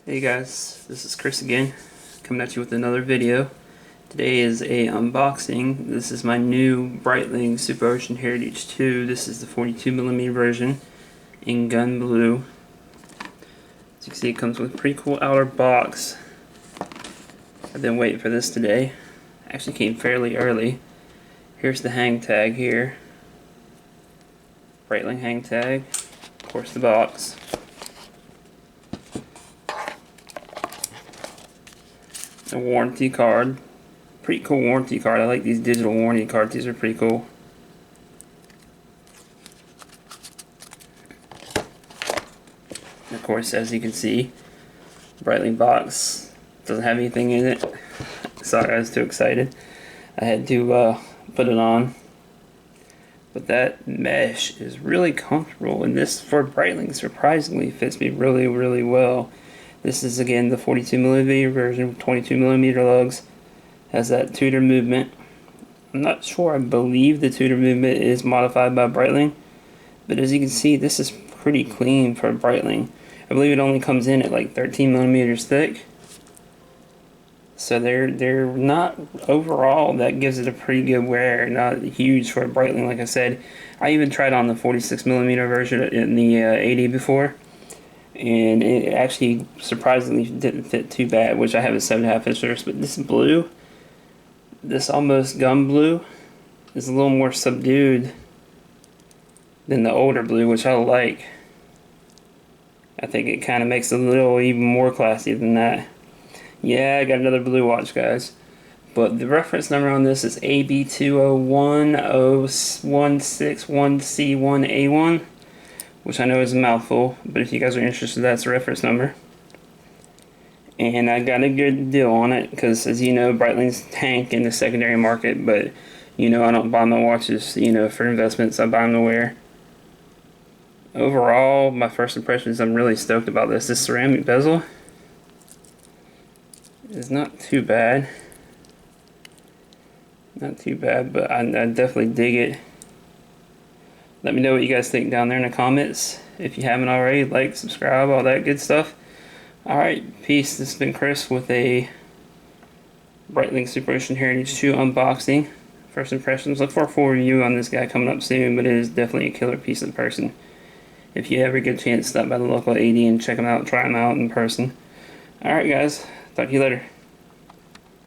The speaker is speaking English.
Hey guys, this is Chris again, coming at you with another video. Today is a unboxing. This is my new Brietling Suerocean Heritage 2. This is the 42mm version in gun blue. As you can see, it comes with a pretty cool outer box. I've been waiting for this today. Actually came fairly early. Here's the hang tag here. Brietling hang tag. Of course, the box. A warranty card. Pretty cool warranty card. I like these digital warranty cards. These are pretty cool. And of course, as you can see, Brietling box doesn't have anything in it. Sorry, I was too excited. I had to put it on. But that mesh is really comfortable, and this for Brietling surprisingly fits me really, really well. This is again the 42mm version with 22mm lugs. Has that Tudor movement. I'm not sure, I believe the Tudor movement is modified by Brietling, but as you can see, this is pretty clean for Brietling. I believe it only comes in at like 13mm thick. So they're not, overall, that gives it a pretty good wear, not huge for a Brietling. Like I said, I even tried on the 46mm version in the 80 before, and it actually surprisingly didn't fit too bad, which I have a 7.5 inch, but this blue, this almost gun blue, is a little more subdued than the older blue, which I like. I think it kind of makes it a little even more classy than that. Yeah, I got another blue watch, guys. But the reference number on this is AB2010161C1A1, which I know is a mouthful, but if you guys are interested, that's the reference number. And I got a good deal on it, because as you know, Brietling's tank in the secondary market, but you know, I don't buy my watches, you know, for investments. I buy them to wear. Overall, my first impression is I'm really stoked about this. This ceramic bezel is not too bad. Not too bad, but I definitely dig it. Let me know what you guys think down there in the comments. If you haven't already, like, subscribe, all that good stuff. Alright, peace. This has been Chris with a Brietling Suerocean Heritage 2 unboxing. First impressions. Look for a full review on this guy coming up soon, but it is definitely a killer piece of person. If you ever get a chance, stop by the local AD and check them out, try them out in person. Alright guys, talk to you later.